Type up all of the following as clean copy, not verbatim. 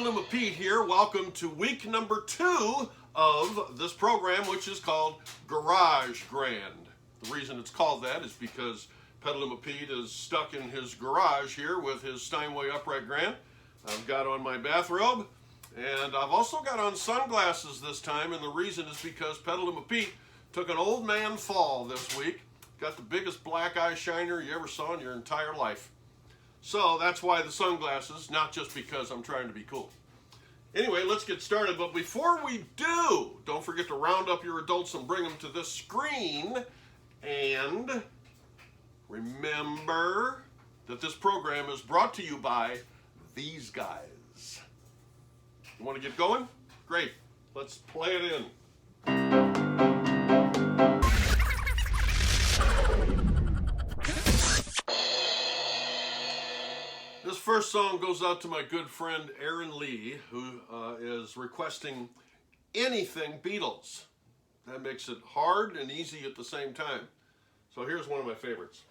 Petaluma Pete here. Welcome to week number 2 of this program, which is called Garage Grand. The reason it's called that is because Petaluma Pete is stuck in his garage here with his Steinway upright grand. I've got on my bathrobe, and I've also got on sunglasses this time, and the reason is because Petaluma Pete took an old man fall this week. Got the biggest black eye shiner you ever saw in your entire life. So that's why the sunglasses, not just because I'm trying to be cool. Anyway, let's get started. But before we do, don't forget to round up your adults and bring them to this screen. And remember that this program is brought to you by these guys. You want to get going? Great. Let's play it in. This first song goes out to my good friend Aaron Lee, who is requesting anything Beatles. That makes it hard and easy at the same time. So here's one of my favorites.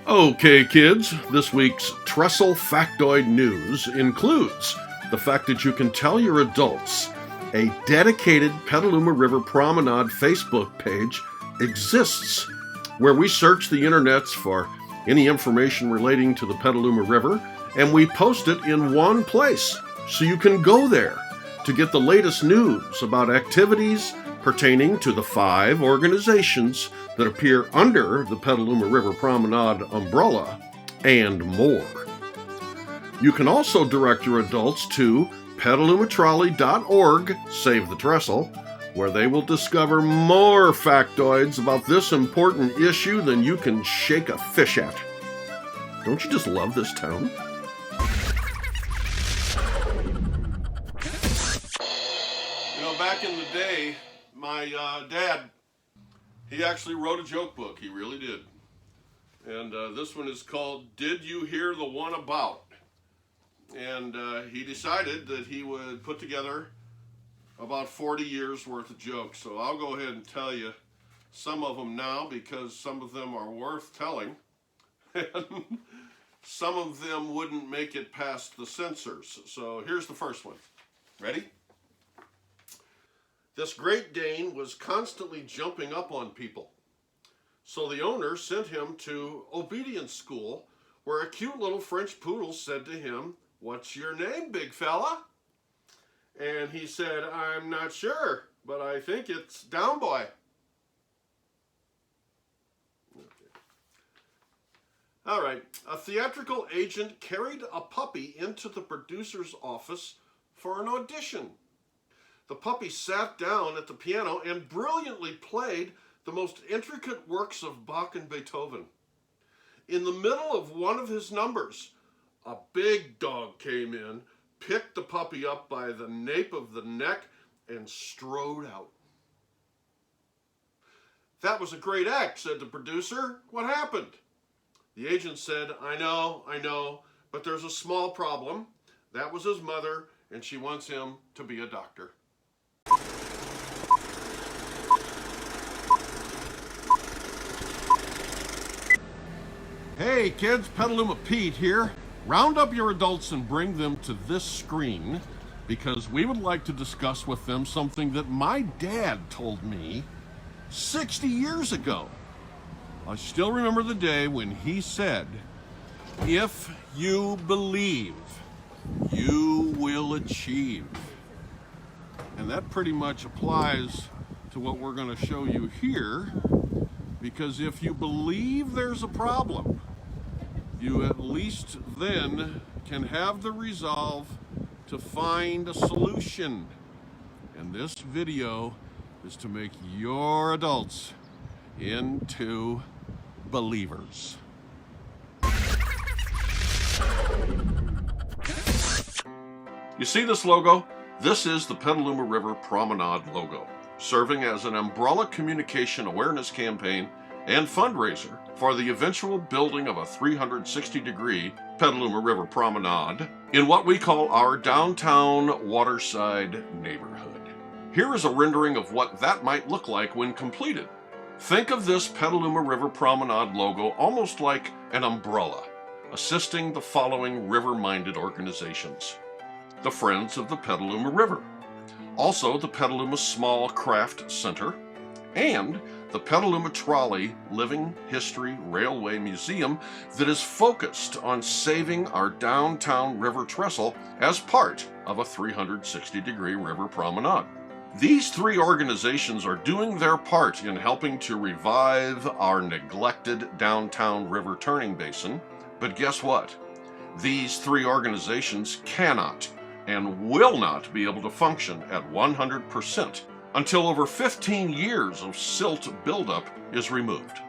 Okay, kids, this week's Trestle Factoid News includes the fact that you can tell your adults a dedicated Petaluma River Promenade Facebook page exists where we search the internets for any information relating to the Petaluma River, and we post it in one place so you can go there to get the latest news about activities pertaining to the 5 organizations that appear under the Petaluma River Promenade umbrella, and more. You can also direct your adults to petalumatrolley.org, save the trestle, where they will discover more factoids about this important issue than you can shake a fish at. Don't you just love this town? You know, back in the day, my dad, he actually wrote a joke book. He really did. And this one is called Did You Hear the One About? And he decided that he would put together about 40 years worth of jokes. So I'll go ahead and tell you some of them now because some of them are worth telling. And some of them wouldn't make it past the censors. So here's the first one. Ready? This Great Dane was constantly jumping up on people. So the owner sent him to obedience school, where a cute little French poodle said to him, "What's your name, big fella?" And he said, "I'm not sure, but I think it's Down Boy." Okay. All right. A theatrical agent carried a puppy into the producer's office for an audition. The puppy sat down at the piano and brilliantly played the most intricate works of Bach and Beethoven. In the middle of one of his numbers, a big dog came in, picked the puppy up by the nape of the neck, and strode out. "That was a great act," said the producer. "What happened?" The agent said, I know, but there's a small problem. That was his mother, and she wants him to be a doctor." Hey kids, Petaluma Pete here. Round up your adults and bring them to this screen because we would like to discuss with them something that my dad told me 60 years ago. I still remember the day when he said, "If you believe, you will achieve." And that pretty much applies to what we're going to show you here, because if you believe there's a problem, you at least then can have the resolve to find a solution. And this video is to make your adults into believers. You see this logo? This is the Petaluma River Promenade logo, serving as an umbrella communication awareness campaign and fundraiser for the eventual building of a 360-degree Petaluma River Promenade in what we call our downtown waterside neighborhood. Here is a rendering of what that might look like when completed. Think of this Petaluma River Promenade logo almost like an umbrella, assisting the following river-minded organizations: the Friends of the Petaluma River, also the Petaluma Small Craft Center, and the Petaluma Trolley Living History Railway Museum that is focused on saving our downtown river trestle as part of a 360-degree river promenade. These three organizations are doing their part in helping to revive our neglected downtown river turning basin, but guess what? These three organizations cannot and will not be able to function at 100% until over 15 years of silt buildup is removed.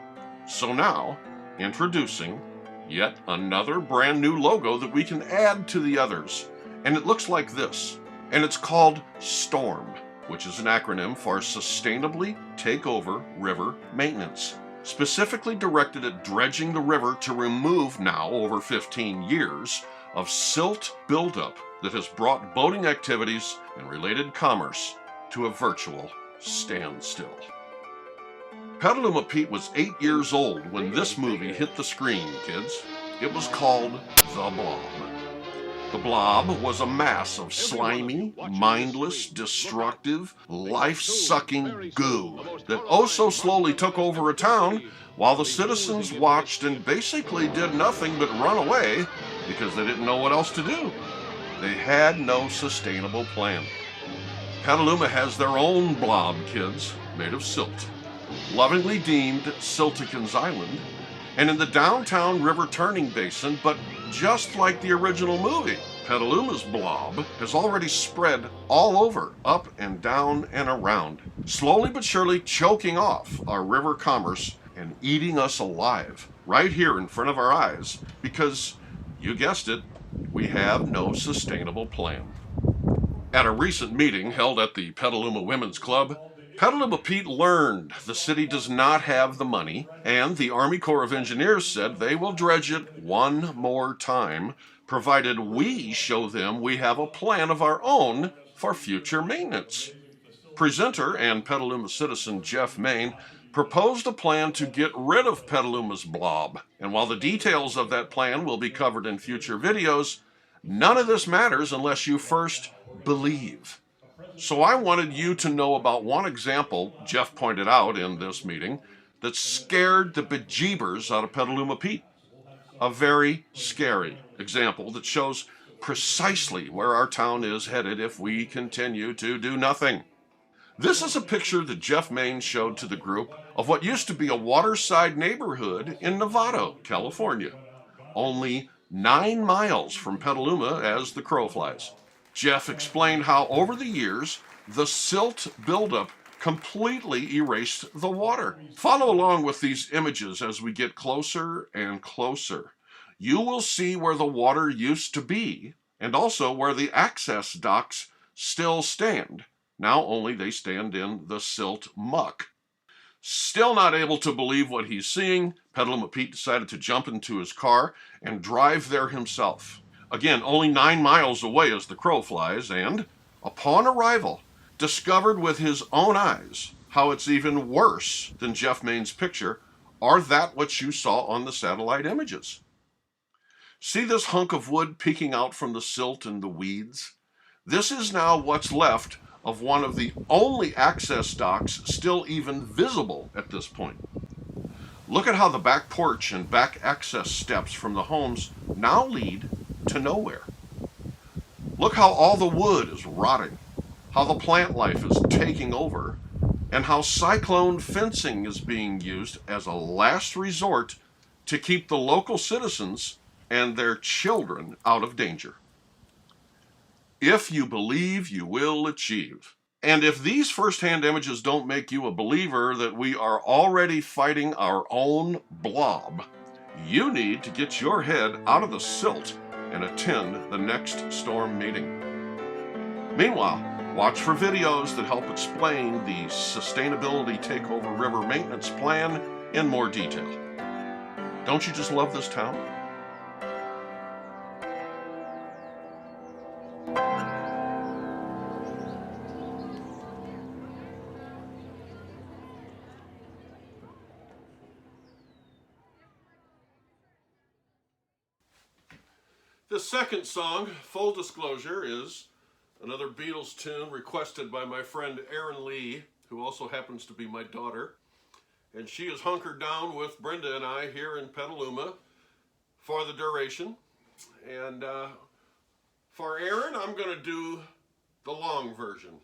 So now, introducing yet another brand new logo that we can add to the others. And it looks like this, and it's called STORM, which is an acronym for Sustainably Take Over River Maintenance, specifically directed at dredging the river to remove now over 15 years of silt buildup that has brought boating activities and related commerce to a virtual standstill. Petaluma Pete was 8 years old when this movie hit the screen, kids. It was called The Blob. The Blob was a mass of slimy, mindless, destructive, life-sucking goo that oh so slowly took over a town while the citizens watched and basically did nothing but run away because they didn't know what else to do. They had no sustainable plan. Petaluma has their own blob, kids, made of silt, lovingly deemed Siltican's Island, and in the downtown river turning basin, but just like the original movie, Petaluma's blob has already spread all over, up and down and around, slowly but surely choking off our river commerce and eating us alive right here in front of our eyes because, you guessed it, we have no sustainable plan. At a recent meeting held at the Petaluma Women's Club, Petaluma Pete learned the city does not have the money, and the Army Corps of Engineers said they will dredge it one more time, provided we show them we have a plan of our own for future maintenance. Presenter and Petaluma citizen Jeff Main proposed a plan to get rid of Petaluma's blob, and while the details of that plan will be covered in future videos, none of this matters unless you first believe. So I wanted you to know about one example Jeff pointed out in this meeting that scared the bejeebers out of Petaluma Pete. A very scary example that shows precisely where our town is headed if we continue to do nothing. This is a picture that Jeff Main showed to the group of what used to be a waterside neighborhood in Novato, California, only 9 miles from Petaluma as the crow flies. Jeff explained how over the years, the silt buildup completely erased the water. Follow along with these images as we get closer and closer. You will see where the water used to be, and also where the access docks still stand. Now only they stand in the silt muck. Still not able to believe what he's seeing, Petaluma Pete decided to jump into his car and drive there himself. Again, only 9 miles away as the crow flies, and, upon arrival, discovered with his own eyes how it's even worse than Jeff Main's picture Are that what you saw on the satellite images? See this hunk of wood peeking out from the silt and the weeds? This is now what's left of one of the only access docks still even visible at this point. Look at how the back porch and back access steps from the homes now lead to nowhere. Look how all the wood is rotting, how the plant life is taking over, and how cyclone fencing is being used as a last resort to keep the local citizens and their children out of danger. If you believe, you will achieve. And if these firsthand images don't make you a believer that we are already fighting our own blob, you need to get your head out of the silt and attend the next storm meeting. Meanwhile, watch for videos that help explain the Sustainability Takeover River Maintenance Plan in more detail. Don't you just love this town? The second song, full disclosure, is another Beatles tune requested by my friend Erin Lee, who also happens to be my daughter. And she is hunkered down with Brenda and I here in Petaluma for the duration. And for Erin, I'm going to do the long version.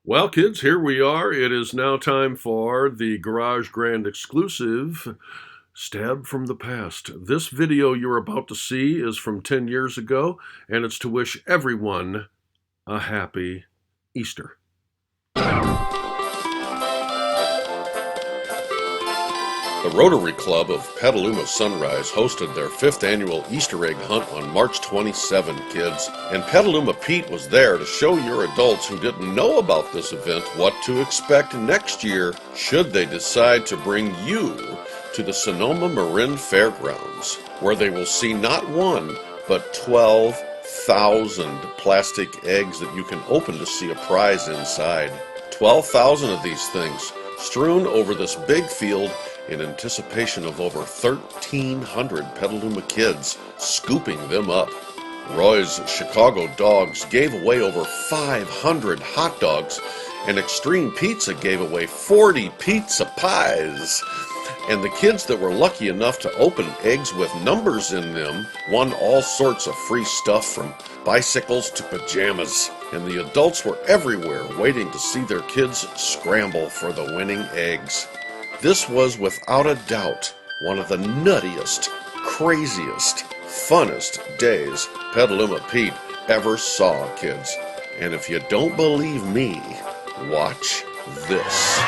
Well, kids, here we are. It is now time for the Garage Grand exclusive Stab from the Past. This video you're about to see is from 10 years ago, and it's to wish everyone a happy Easter. The Rotary Club of Petaluma Sunrise hosted their 5th annual Easter egg hunt on March 27, kids. And Petaluma Pete was there to show your adults who didn't know about this event what to expect next year should they decide to bring you to the Sonoma Marin Fairgrounds, where they will see not one, but 12,000 plastic eggs that you can open to see a prize inside. 12,000 of these things strewn over this big field in anticipation of over 1,300 Petaluma kids scooping them up. Roy's Chicago Dogs gave away over 500 hot dogs, and Extreme Pizza gave away 40 pizza pies. And the kids that were lucky enough to open eggs with numbers in them won all sorts of free stuff from bicycles to pajamas. And the adults were everywhere waiting to see their kids scramble for the winning eggs. This was without a doubt one of the nuttiest, craziest, funnest days Petaluma Pete ever saw, kids. And if you don't believe me, watch this.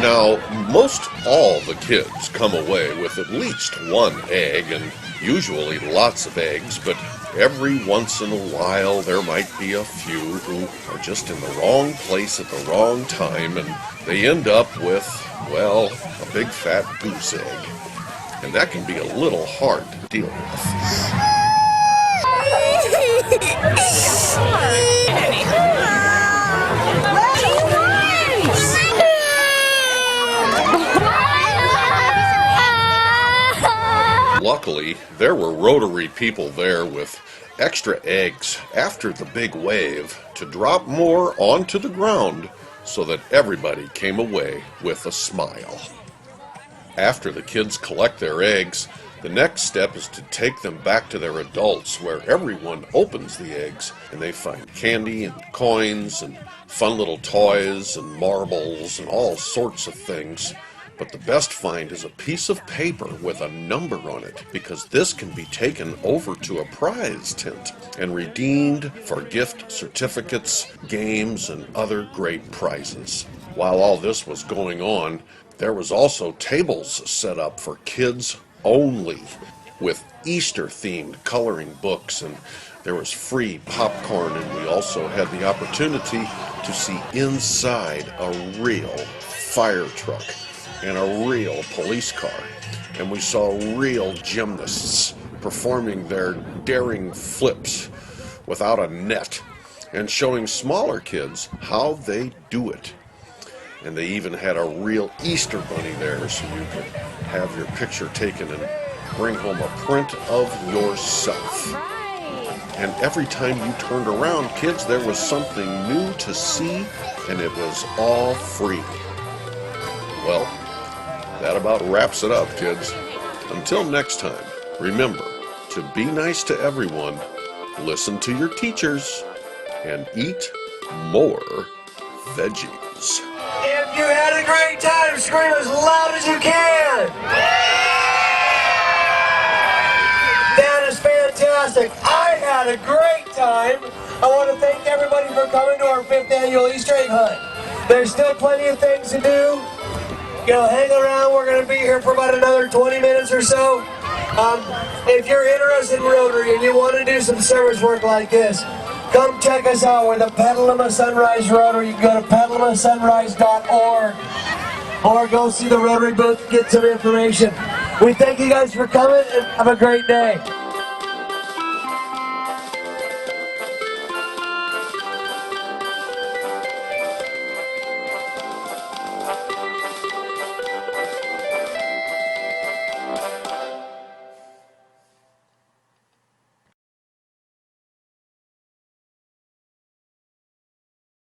Now, most all the kids come away with at least one egg, and usually lots of eggs, but every once in a while there might be a few who are just in the wrong place at the wrong time, and they end up with, well, a big fat goose egg. And that can be a little hard to deal with. Luckily, there were Rotary people there with extra eggs after the big wave to drop more onto the ground so that everybody came away with a smile. After the kids collect their eggs, the next step is to take them back to their adults, where everyone opens the eggs and they find candy and coins and fun little toys and marbles and all sorts of things. But the best find is a piece of paper with a number on it, because this can be taken over to a prize tent and redeemed for gift certificates, games, and other great prizes. While all this was going on, there was also tables set up for kids only, with Easter-themed coloring books, and there was free popcorn, and we also had the opportunity to see inside a real fire truck and a real police car, and we saw real gymnasts performing their daring flips without a net and showing smaller kids how they do it. And they even had a real Easter bunny there so you could have your picture taken and bring home a print of yourself. And every time you turned around, kids, there was something new to see, and it was all free. Well, that about wraps it up, kids. Until next time, remember to be nice to everyone, listen to your teachers, and eat more veggies. If you had a great time, scream as loud as you can. That is fantastic. I had a great time. I want to thank everybody for coming to our 5th annual Easter egg hunt. There's still plenty of things to do. Hang around. We're going to be here for about another 20 minutes or so. If you're interested in Rotary and you want to do some service work like this, come check us out. We're the Petaluma Sunrise Rotary. You can go to petalumasunrise.org or go see the Rotary booth and get some information. We thank you guys for coming, and have a great day.